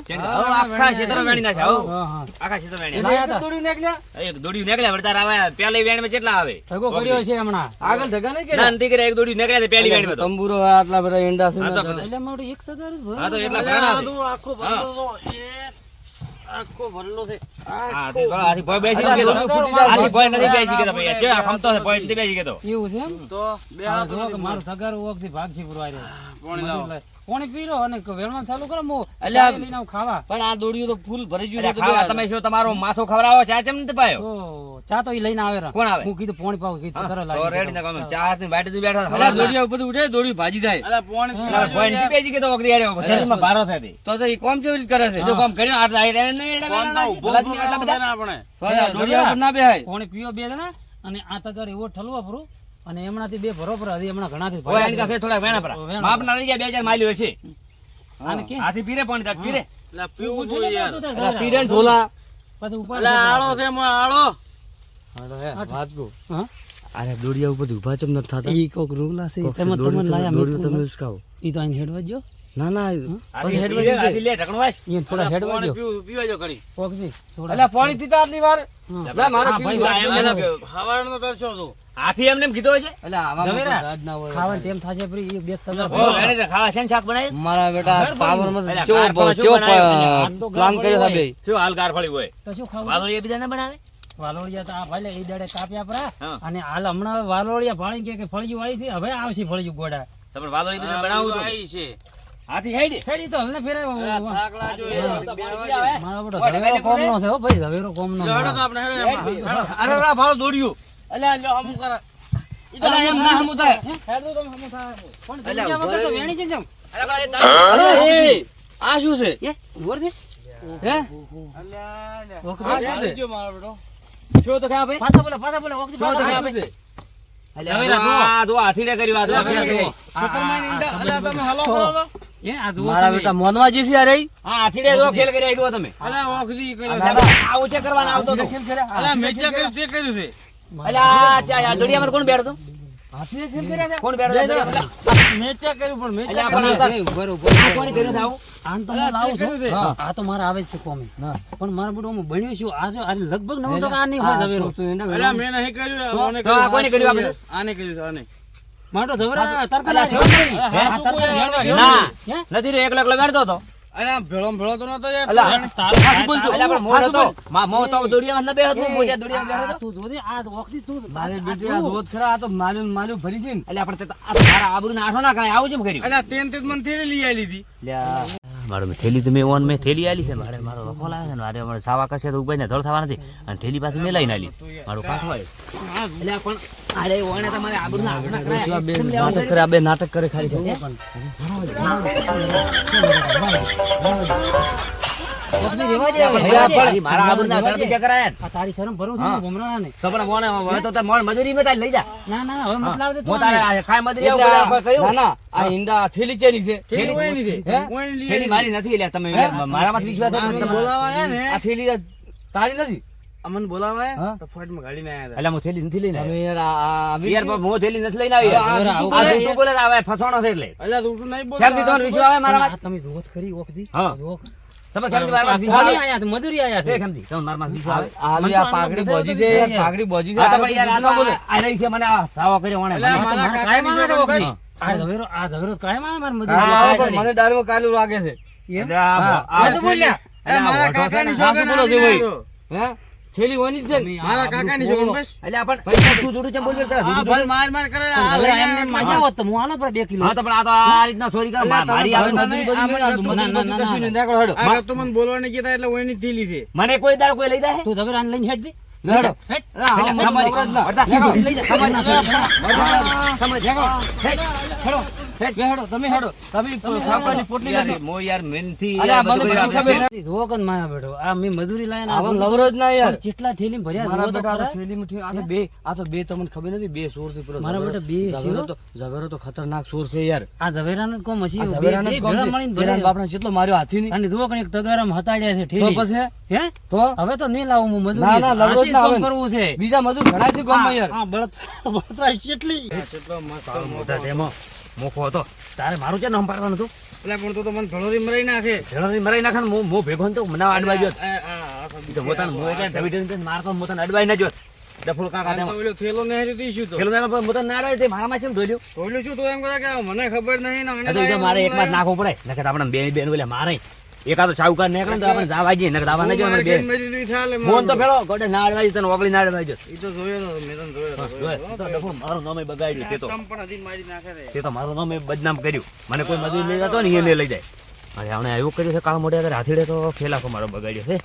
[SPEAKER 2] આખા ક્ષેત્ર વેણી નાખ્યા હો.
[SPEAKER 1] હા હા
[SPEAKER 2] આખા ક્ષેત્ર વેણી
[SPEAKER 3] એને એક જ દોડી નીકળ્યા
[SPEAKER 2] એક દોડી નીકળ્યા વળતા આવે પહેલી વેણ માં કેટલા આવે
[SPEAKER 1] ઠગો કર્યો છે હમણાં
[SPEAKER 3] આગળ ઢગા નહીં
[SPEAKER 2] ના
[SPEAKER 3] કર્યા
[SPEAKER 2] અંતિ કરે એક દોડી નીકળ્યા પહેલી વેણ માં તો
[SPEAKER 3] તંબુરો આટલા બધા ઈંડા છે
[SPEAKER 2] હા તો
[SPEAKER 3] ને.
[SPEAKER 2] બધા.
[SPEAKER 1] એટલે મારું એક તગાર જ ભરો.
[SPEAKER 2] હા તો એટલા
[SPEAKER 3] અલ્યા,
[SPEAKER 2] ઘણા
[SPEAKER 3] આ
[SPEAKER 2] છે.
[SPEAKER 3] તો આખો ભરેલો તો આખો ભરેલો છે
[SPEAKER 2] હા તે થોડા હાથી ભોય બેસી
[SPEAKER 3] અલ્યા,
[SPEAKER 2] ગયો
[SPEAKER 3] દોડી ફૂટી જાય.
[SPEAKER 2] હાથી ભોય નથી બેસી ગયો ભાઈ છે ખમતો છે ભોય નથી બેસી ગયો
[SPEAKER 1] એવું છે એમ
[SPEAKER 3] તો બે
[SPEAKER 1] હા,
[SPEAKER 3] હાથ
[SPEAKER 1] જો કે મારું તગારું ઓગથી ભાગથી પૂરવા રહ્યો પાણી પીરો અને વેણવાનું ચાલુ કરો મો
[SPEAKER 3] અલ્યા,
[SPEAKER 1] ચાય લઈને આવું ખાવા
[SPEAKER 3] પણ આ દોડીઓ તો ફૂલ ભરી ગયું
[SPEAKER 2] અરે
[SPEAKER 3] છે તો
[SPEAKER 2] ખાવા
[SPEAKER 3] બે
[SPEAKER 2] તમે શું તમારો માથો ખવડાવો ચા ચમ નથી પાયો
[SPEAKER 1] તો ચા તો ઈ લઈને આવે રા.
[SPEAKER 2] કોણ આવે?
[SPEAKER 1] હું કીધું પાણી પાવ કીધું તરત
[SPEAKER 2] તો
[SPEAKER 1] લાગી
[SPEAKER 2] રેડી ના કામ ચા હાથની બાટે થી બેઠા
[SPEAKER 3] અલ્યા,
[SPEAKER 2] હતા
[SPEAKER 3] દોડીયા ઉપર ઉઠે દોડી ભાજી જાય
[SPEAKER 2] ભોય નથી બેસી ગયો તો વખતે યાર શરીરમાં ભારો થાય તે.
[SPEAKER 3] તો તો ઈ કોમ કેવી રીતે કરે છે
[SPEAKER 2] જો કામ કર્યું આટલા આટલા નહીં આટલા બધા.
[SPEAKER 3] દોડીયા ઉપર ના બેહાય
[SPEAKER 1] પાણી પીવો બે જણા અને આ તગાર એવો ઠલવો ભરું અને એમનાથી બે ભરો પર હજી હમણાં ઘણાથી
[SPEAKER 2] ભોય આની કાંસે થોડા વેણા પરા માપ ના લઈ જાય 2000 માલ્યો હશે
[SPEAKER 1] આને કે
[SPEAKER 2] હાથી પીરે પાણી તાર પીરે
[SPEAKER 3] એટલે પીવું જોઈએ યાર.
[SPEAKER 1] એટલે
[SPEAKER 3] પીરે ને ઢોલા.
[SPEAKER 1] પછી ઉપર
[SPEAKER 3] એટલે આળો છે એમાં આળો.
[SPEAKER 1] હા
[SPEAKER 3] અરે દોડિયા ઉપર ઊભા ચમ નથી થતા.
[SPEAKER 1] ઈ કોક રૂલા છે તમે તમને લાયા
[SPEAKER 3] દોડિયું
[SPEAKER 1] મેં
[SPEAKER 3] તમે ઉસકાવો.
[SPEAKER 1] ઈ તો આઈને હેડવા જો
[SPEAKER 3] ના ના
[SPEAKER 2] હાથી પીરે, હાથી લે ઢકણું વાસ.
[SPEAKER 1] ઈ થોડા હેડવા જો
[SPEAKER 3] પીવા જો કરી.
[SPEAKER 1] કોકજી થોડા
[SPEAKER 3] એટલે પાણી પીતા આટલી વાર.
[SPEAKER 1] હા.
[SPEAKER 3] લે મારે
[SPEAKER 1] હા,
[SPEAKER 3] પીવું
[SPEAKER 1] ભાઈ,
[SPEAKER 3] છે.
[SPEAKER 2] એમ
[SPEAKER 3] હવારનો તરસો છું.
[SPEAKER 2] હાથી એમને એમ કીધો છે
[SPEAKER 3] એટલે આવામાં
[SPEAKER 1] જવેરા,
[SPEAKER 3] કોઈ દાદ ના હોય.
[SPEAKER 1] ખાવાનું ટેમ થાશે ફરી ઈ બે તગર
[SPEAKER 2] ઓ એને ખાવા છે ને શાક બનાવ્યું
[SPEAKER 3] મારા બેટા પાવર માં
[SPEAKER 2] એટલે
[SPEAKER 3] કેવો
[SPEAKER 2] ગાર
[SPEAKER 3] કેવો
[SPEAKER 2] પણ શું બનાવ્યું?
[SPEAKER 3] પ્લાન કર્યો છે બે.
[SPEAKER 2] શું હાલ ગાર ફળી હોય
[SPEAKER 1] તો શું ખાવું
[SPEAKER 2] વાલોળી બીજા ના બનાવે
[SPEAKER 1] વાલોડિયા તો આ ભાલે ઈ દાડે કાપ્યા પરા
[SPEAKER 2] હા.
[SPEAKER 1] અને હાલ હમણાં હવે વાલોડિયા પાણી કે ફળિયું આવી છે હવે આવશે ફળિયું ગોડા
[SPEAKER 2] તમે વાલોળી બીજા બનાવું તો
[SPEAKER 3] આઈ છે.
[SPEAKER 2] હાથી હેડી
[SPEAKER 1] ફેરી તો હલને ફેરાય
[SPEAKER 3] થાક લાજો
[SPEAKER 1] મારો બેટો ઝવેરો કોમનો છે હો ભાઈ ઝવેરો કોમનો
[SPEAKER 3] હેડો તો આપણે હેડો એમાં. અરે રા ભાળ દોડ્યું. એટલે લ્યો હમું કરે. એટલે એમ ના હમું થાય. હેડો તમે હમું થાય.
[SPEAKER 1] પણ દુનિયા વગર તો વેણી છે જેમ
[SPEAKER 3] અરે એ આ શું છે?
[SPEAKER 1] એ ઉભર દે
[SPEAKER 3] હે? આ શું છે? જો મારો બેટો.
[SPEAKER 2] શું તો ક્યાં ભાઈ
[SPEAKER 1] પાછા બોલે ઓક્સી
[SPEAKER 3] શું
[SPEAKER 1] પાછા
[SPEAKER 3] શું છે?
[SPEAKER 2] આ જો હાથીને કર્યું આ તો
[SPEAKER 3] શેતરમાઈ ઈંડા. અલ્યા તમે હલો કરો તો.
[SPEAKER 1] એ આ જુઓ
[SPEAKER 3] મારા બેટા મોનવા જે છે અરે.
[SPEAKER 2] હા હાથીને જો ખેલ કરી આવ્યો તમે
[SPEAKER 3] અલ્યા ઓખદી કર્યો.
[SPEAKER 2] આવું છે કરવાના આવતો તો
[SPEAKER 3] અલ્યા મેચા કર્યું તે કર્યું છે.
[SPEAKER 2] અલ્યા ચા આ દોડિયામાં કોણ બેઠો તો
[SPEAKER 3] હાથીએ ખેલ કર્યા છે.
[SPEAKER 2] કોણ બેઠો તો દોડિયામાં?
[SPEAKER 3] મેચા કર્યું પણ મેચા
[SPEAKER 2] અલ્યા
[SPEAKER 3] કર્યું.
[SPEAKER 2] પણ આ કોણે કર્યું છે આવું
[SPEAKER 1] આન તો હું
[SPEAKER 3] અલ્યા,
[SPEAKER 1] લાવું
[SPEAKER 3] તે
[SPEAKER 1] છું
[SPEAKER 3] કર્યું છે.
[SPEAKER 1] હા, આ તો મારે આવે જ છે કોમી પણ મારા બેટો હું ભણ્યો છું આ જો આ લગભગ નવ તો આ નહીં હોય ઝવેરો
[SPEAKER 3] અલ્યા મેં નહીં કર્યું. આને
[SPEAKER 2] તો આ કોને કર્યું
[SPEAKER 3] કર્યું.
[SPEAKER 2] આપણે?
[SPEAKER 3] આને કર્યું છે, આને.
[SPEAKER 1] મારો ઝવેરા તરત
[SPEAKER 2] અલ્યા,
[SPEAKER 1] જ નહીં.
[SPEAKER 3] હા,
[SPEAKER 1] આ
[SPEAKER 3] શું
[SPEAKER 1] તરત
[SPEAKER 3] કોઈ
[SPEAKER 1] જ
[SPEAKER 3] આને
[SPEAKER 1] હેડવા
[SPEAKER 3] કર્યું?
[SPEAKER 1] હે?
[SPEAKER 2] નથી રે એકલો એકલો બેઠતો હતો
[SPEAKER 3] અલ્યા ભેળો ભેળો તો નતો યાર.
[SPEAKER 1] તારે-
[SPEAKER 3] હાચું બોલજો.
[SPEAKER 2] અલ્યા પણ મોર હતો મો તો દોડિયામાં ન બેહતો હું મોજા
[SPEAKER 1] આ
[SPEAKER 2] દોડિયામાં બેઠો
[SPEAKER 1] તું જોજે, આ ઓક્સી તું
[SPEAKER 3] મારે બેટી આ જોત ખરા આ તો માલ્યું ને માલ્યું ભરી છે ને.
[SPEAKER 2] અલ્યા પણ તે તો આ મારા આબરૂને આઠો ના કાંઈ આવું જેમ કર્યું
[SPEAKER 3] અલ્યા તેન તે મને થેલી લઈ આલી હતી.
[SPEAKER 2] મારો મેં થેલી તો મેં ઓન મેં થેલી આલી છે મારે મારો વખો લાવે છે ને મારે અમારે સાવા કરશે તો ઉભાઈને ધડ થવા નથી અને થેલી પાછી મેં લઈને આલી મારું પાછું આવ્યું એટલે પણ અરે ઓને તમારે આબરૂને આઠો ના
[SPEAKER 3] જો આ બે
[SPEAKER 2] કેમ લેવાનું
[SPEAKER 3] નાટક કરે આ બે નાટક કરે ખાલી
[SPEAKER 1] ઓક્સી રેવા દે હવે.
[SPEAKER 2] અલ્યા પણ મારા આબરૂના ધડ બીજા કરાયા ને.
[SPEAKER 1] આ તારી શરમ ભરું છું
[SPEAKER 2] હા.
[SPEAKER 1] ભમરાણા ને
[SPEAKER 2] તો પણ મોને હવે તો તાર મોણ મજૂરી માં તાર લઈ જા
[SPEAKER 1] ના ના હવે મત લાવ દે તું
[SPEAKER 2] હું તારે
[SPEAKER 1] આને.
[SPEAKER 2] આ ખાય મજૂરી
[SPEAKER 3] એટલે
[SPEAKER 2] આવું
[SPEAKER 3] આ-
[SPEAKER 2] બધા કોઈ
[SPEAKER 3] ના
[SPEAKER 2] કહ્યું
[SPEAKER 3] ના આ ઈંડા થેલી ચેની છે
[SPEAKER 2] થેલી
[SPEAKER 3] કોઈ નહીં
[SPEAKER 2] હે?
[SPEAKER 3] કોઈ લઈ
[SPEAKER 2] થેલી મારી નથી એટલે તમે મારામાં વિશ્વાસ હતો
[SPEAKER 3] અમને
[SPEAKER 2] ને તમે-
[SPEAKER 3] બોલાવા આયા ને
[SPEAKER 2] આ થેલી
[SPEAKER 3] તારી નથી અમને બોલાવા આયા
[SPEAKER 2] હા?
[SPEAKER 3] તો ફોટમાં ગાડીને આયા હતા.
[SPEAKER 2] એટલે હું થેલી નથી લઈને
[SPEAKER 3] તમે
[SPEAKER 2] આવ્યો.
[SPEAKER 3] યાર આ આવી
[SPEAKER 2] યાર પણ હું થેલી નથી લઈને આવ્યો
[SPEAKER 3] આ
[SPEAKER 2] યાર.
[SPEAKER 3] શું
[SPEAKER 2] આ
[SPEAKER 3] બોલે?
[SPEAKER 2] તું બોલે તો આવે ફસવાનો છે એટલે
[SPEAKER 3] અલ્યા તું તું નહીં બોલ
[SPEAKER 2] કેમ થી તમને વિશ્વાસ આવે મારામાં
[SPEAKER 1] આ તમે જુઓ તો ખરી ઓક્સી
[SPEAKER 2] હા.
[SPEAKER 1] જુઓ.
[SPEAKER 2] તમે કેમ થી મારામાં વિશ્વાસ
[SPEAKER 1] કોની
[SPEAKER 2] આવે
[SPEAKER 1] આયા છે? મજૂરી આયા
[SPEAKER 2] છે
[SPEAKER 1] છે
[SPEAKER 2] કેમ થી તમને મારામાં વિશ્વાસ આવે
[SPEAKER 3] આવી આ પાઘડી બોજી છે યાર પાઘડી બોજી છે
[SPEAKER 2] હા તો
[SPEAKER 3] આ
[SPEAKER 2] પણ યાર આ
[SPEAKER 3] ના બોલે
[SPEAKER 2] તો આ રહી છે મને આ સાવા કર્યો ઓણે
[SPEAKER 3] અલ્યા,
[SPEAKER 2] મને.
[SPEAKER 3] મારા
[SPEAKER 1] મારા
[SPEAKER 3] કાકાની
[SPEAKER 1] કાયમ આવે
[SPEAKER 3] છોકરી
[SPEAKER 1] ઓક્સી.
[SPEAKER 3] કઈ?
[SPEAKER 1] આ ઝવેરો કાયમ આવે મારી
[SPEAKER 3] હા,
[SPEAKER 1] મજૂરી
[SPEAKER 3] આવો પણ મને દારૂમાં કાલું લાગે છે
[SPEAKER 1] એમ?
[SPEAKER 2] એટલે આ
[SPEAKER 3] હા.
[SPEAKER 2] આ
[SPEAKER 1] આ તો બોલ્યા.
[SPEAKER 3] એ મારા કાકાની
[SPEAKER 2] હા,
[SPEAKER 3] છોકરી
[SPEAKER 2] બોલો છે
[SPEAKER 3] નાની
[SPEAKER 2] ભાઈ.
[SPEAKER 3] હતો. હે થેલી વાની જ છે ને? મારા કાકાની છોકરી બસ
[SPEAKER 2] એટલે આ પણ તું જોડું ચમ બોલ કરે
[SPEAKER 3] હા ભલ માર માર કરે આ
[SPEAKER 1] હવે
[SPEAKER 3] લઈને
[SPEAKER 1] એમને
[SPEAKER 3] આવ્યો
[SPEAKER 1] માજા હોત તો હું આનો પર 2 કિલો
[SPEAKER 2] હા તો પણ આ તો આ રીતના ચોરી કરે
[SPEAKER 3] અલ્યા, તમે
[SPEAKER 2] મારી આવે
[SPEAKER 3] ભલે
[SPEAKER 2] મજૂરી બધી
[SPEAKER 3] આ
[SPEAKER 2] મેં
[SPEAKER 3] મને
[SPEAKER 2] ના,
[SPEAKER 1] ના,
[SPEAKER 3] કશું
[SPEAKER 1] ના,
[SPEAKER 3] નહીં દેખાડો હેડો. આ તો મને બોલવા નહીં કહેતા એટલે ઓયની થેલી છે.
[SPEAKER 2] મને કોઈ દાડો કોઈ લઈ જાય
[SPEAKER 1] તું ઝવેરા આને લઈને હેડ દે
[SPEAKER 3] હેડો.
[SPEAKER 1] હેડ.
[SPEAKER 3] અલા, હા, મને
[SPEAKER 2] તમારી-
[SPEAKER 3] ખબર જ ના.
[SPEAKER 2] અડધા
[SPEAKER 3] હેડો.
[SPEAKER 2] લઈ જા.
[SPEAKER 3] હેડો. હેડો. તમે હેડો. તમે સાપાની પોટલી નથી.
[SPEAKER 2] મો યાર મેનથી
[SPEAKER 3] અરે, આ મને બધું ખબર છે.
[SPEAKER 1] જુઓ કન મારા બેટો આ મેં મજૂરી લાઈને આ
[SPEAKER 3] આવા લવરો જ ના યાર.
[SPEAKER 1] પણ જેટલા થેલી ભર્યા
[SPEAKER 3] મારા
[SPEAKER 1] જુઓ તો
[SPEAKER 3] બેટા આ તો
[SPEAKER 1] ખરા.
[SPEAKER 3] થેલી મીઠી આ તો બે તમને ખબર નથી બે સોર થી પૂરો
[SPEAKER 1] મારા
[SPEAKER 3] ઝવેરો-
[SPEAKER 1] બેટા બે
[SPEAKER 3] ઝવેરો
[SPEAKER 1] છે
[SPEAKER 3] તો ઝવેરો તો ખતરનાક સોર છે યાર
[SPEAKER 1] આ ઝવેરાને જ કોમ હસી
[SPEAKER 3] આ
[SPEAKER 1] બે
[SPEAKER 3] ઝવેરાને જ
[SPEAKER 1] બે
[SPEAKER 3] કોમ
[SPEAKER 1] ભેળા
[SPEAKER 3] છે.
[SPEAKER 1] મળીને
[SPEAKER 3] પેલા
[SPEAKER 1] ભરે.
[SPEAKER 3] બાપને કેટલો માર્યો હાથી ની
[SPEAKER 1] અને જુઓ કન એક તગારામ હતાડ્યા છે
[SPEAKER 3] તો
[SPEAKER 1] ઠેલી
[SPEAKER 3] પછી
[SPEAKER 1] હે
[SPEAKER 3] તો
[SPEAKER 1] હવે તો નહીં લાવું હું
[SPEAKER 3] ના,
[SPEAKER 1] મજૂરી
[SPEAKER 3] ના, લવરો જ
[SPEAKER 1] આશી
[SPEAKER 3] ના
[SPEAKER 1] કોમ
[SPEAKER 3] આવે ને.
[SPEAKER 1] કરવું છે
[SPEAKER 3] બીજા મજૂર ઘણા છે ગામમાં યાર
[SPEAKER 1] હા બળતરા કેટલી
[SPEAKER 3] કેટલો મસ્ત
[SPEAKER 2] મોટા તેમાં મોખો હતો તારે મારું છે નામ પાડવાનું હતું
[SPEAKER 3] એટલે પણ તો મને ભણોરી મરાઈ નાખે
[SPEAKER 2] જણાવી મરાઈ નાખે ને મો ભેગો ને તો મને અડવાઈ જોત
[SPEAKER 3] આ
[SPEAKER 2] તો મોતાને મો એટલે ડબી મારતો મોતાને અડવાઈ ના જોત ડફુલ કાકા તેમાં
[SPEAKER 3] ઓલો થેલો ને હેરી દીશું તો
[SPEAKER 2] પેલો ના મોતાને ના અડવાય તે મારામાં કેમ ધોલ્યો
[SPEAKER 3] ઓલું શું તો એમ કરે કે મને ખબર નહીં ને
[SPEAKER 2] આ તો ઈ તો મારે એક માં જ નાખવું પડે નકર આપણે બે બેન બોલે મારે એકાદો શાહુકાર નીકળે ને તો આપણે જાવા જઈએ નકર દાવા ન જોઈએ અમારે બે
[SPEAKER 3] મરી દીધી થાલે
[SPEAKER 2] મોન તો પેલો ગોડે ના અડવાઈ તને ઓગળી ના અડવાઈ જોત
[SPEAKER 3] ઈ તો જોયો તો મેં તને જોયો તો
[SPEAKER 2] જોય, ઈ તો ડફુલ મારું નામે બગાડ્યું તે તો
[SPEAKER 3] તમ પણ અધી મારી નાખે રે
[SPEAKER 2] તે તો મારું નામે બદનામ કર્યું મને કોઈ મજૂરી લઈ જતો ને એને લઈ જાય અરે હમણાં એવું કર્યું છે કાળ મોઢે હાથીડે તો ફેલાકો મારો બગાડ્યો છે